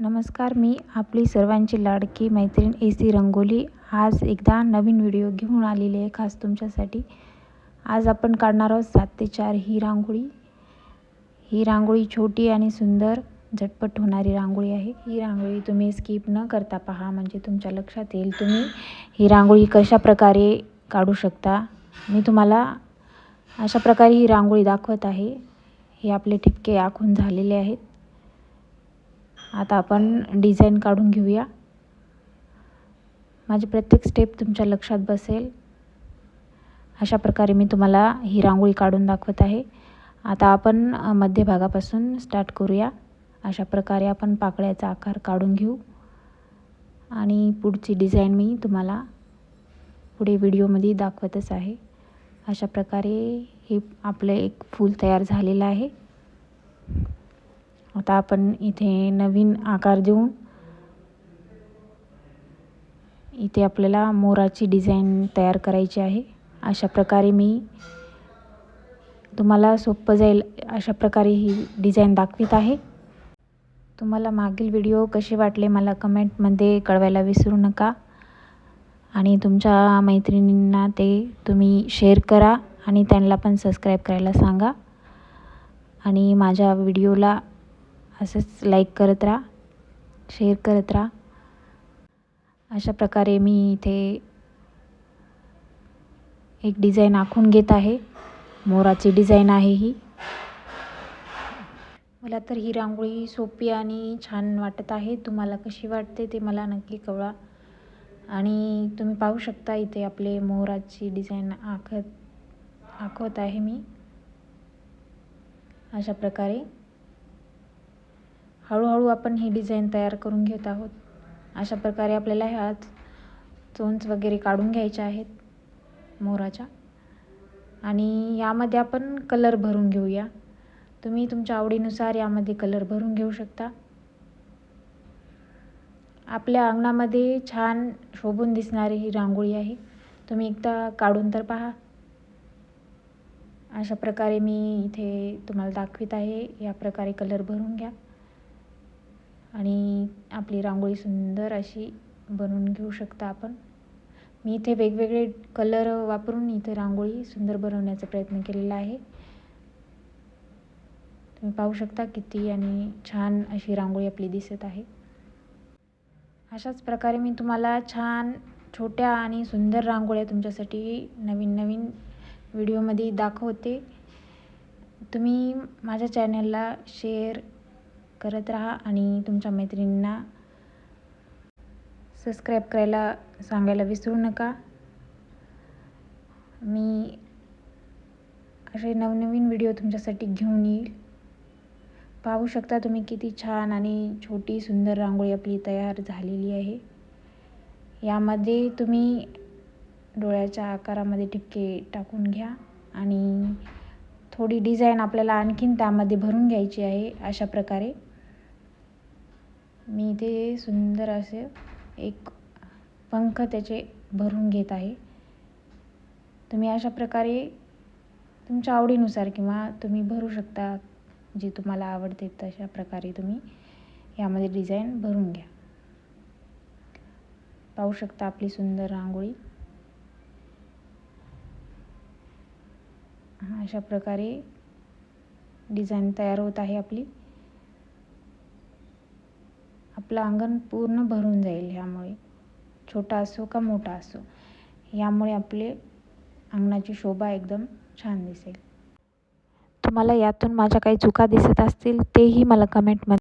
नमस्कार, मी आपली सर्वांची लाडकी मैत्रीण AC रंगोली आज एकदा नवीन व्हिडिओ घेऊन आलेली आहे खास तुमच्यासाठी। आज आपण काढणार आहोत 7 ते 4 ही रांगोळी। ही रांगोळी छोटी आणि सुंदर झटपट होणारी रांगोळी आहे। ही रांगोळी तुम्ही स्किप न करता पहा, म्हणजे तुमच्या लक्षात येईल तुम्ही ही रांगोळी कशा प्रकारे काढू शकता। मी तुम्हाला अशा प्रकारे ही रांगोळी दाखवत आहे। हे आपले ठिपके आखून झालेले आहेत। आता आपण डिझाइन काढून घेऊया। माझी प्रत्येक स्टेप तुमच्या लक्षात बसेल अशा प्रकारे मी तुम्हाला ही रांगोळी काढून दाखवत आहे। आता आपण मध्यभागापासून स्टार्ट करूया। अशा प्रकारे आपण पाकळ्याचा आकार काढून घेऊ आणि पुढची डिझाइन मी तुम्हाला पुढे व्हिडिओमध्ये दाखवतच आहे। अशा प्रकारे हे आपले एक फूल तयार झालेलं आहे। आता आपण इथे नवीन आकार देऊन इथे आपल्याला मोराची डिझाइन तयार करायची आहे। अशा प्रकारे मी तुम्हाला सोपं जाईल अशा प्रकारे ही डिझाइन दाखवित आहे। तुम्हाला मागील व्हिडिओ कसे वाटले मला कमेंटमध्ये कळवायला विसरू नका आणि तुमच्या मैत्रिणींना ते तुम्ही शेअर करा आणि त्यांना पण सबस्क्राईब करायला सांगा आणि माझ्या व्हिडिओला असंच लाईक करत राहा, शेअर करत राहा। अशा प्रकारे मी इथे एक डिझाइन आखून घेत आहे। मोराची डिझाइन आहे ही। मला तर ही रांगोळी सोपी आणि छान वाटत आहे। तुम्हाला कशी वाटते ते मला नक्की कळवा। आणि तुम्ही पाहू शकता इथे आपले मोराची डिझाइन आखवत आहे मी। अशा प्रकारे हळूहळू आपण ही डिझाइन तयार करून घेत आहोत। अशा प्रकारे आपल्याला ह्या चोंच वगैरे काढून घ्यायच्या आहेत मोराच्या आणि यामध्ये आपण कलर भरून घेऊया। तुम्ही तुमच्या आवडीनुसार यामध्ये कलर भरून घेऊ शकता। आपल्या अंगणामध्ये छान शोभून दिसणारी ही रांगोळी आहे। तुम्ही एकदा काढून तर पहा। अशा प्रकारे मी इथे तुम्हाला दाखवित आहे। या प्रकारे कलर भरून घ्या आणि आपली रांगोळी सुंदर अशी बनवून घेऊ शकता आपण। मी इथे वेगवेगळे कलर वापरून इथे रांगोळी सुंदर बनवण्याचा प्रयत्न केलेला आहे। तुम्ही पाहू शकता किती आणि छान अशी रांगोळी आपली दिसत आहे। अशाच प्रकारे मी तुम्हाला छान छोट्या आणि सुंदर रांगोळ्या तुमच्यासाठी नवीन व्हिडिओमध्ये दाखवते। तुम्ही माझ्या चॅनलला शेअर करत राहा आणि तुमच्या मैत्रिणींना सबस्क्राईब करायला सांगायला विसरू नका। मी असे नवनवीन व्हिडिओ तुमच्यासाठी घेऊन येईल। पाहू शकता तुम्ही किती छान आणि छोटी सुंदर रांगोळी आपली तयार झालेली आहे। यामध्ये तुम्ही डोळ्याच्या आकारामध्ये ठिपके टाकून घ्या आणि थोडी डिझाइन आपल्याला आणखीन त्यामध्ये भरून घ्यायची आहे। अशा प्रकारे मी इथे सुंदर असे एक पंख त्याचे भरून घेत आहे। तुम्ही अशा प्रकारे तुमच्या आवडीनुसार किंवा तुम्ही भरू शकता, जे तुम्हाला आवडते तशा प्रकारे तुम्ही यामध्ये डिझाइन भरून घ्या। पाहू शकता आपली सुंदर रांगोळी अशा प्रकारे डिझाइन तयार होत आहे आपली। आपलं अंगण पूर्ण भरून जाईल यामुळे, छोटा असो का मोठा असो, यामुळे आपले अंगणाची शोभा एकदम छान दिसेल। तुम्हाला यातून माझ्या काही चुका दिसत असतील तेही मला कमेंटमध्ये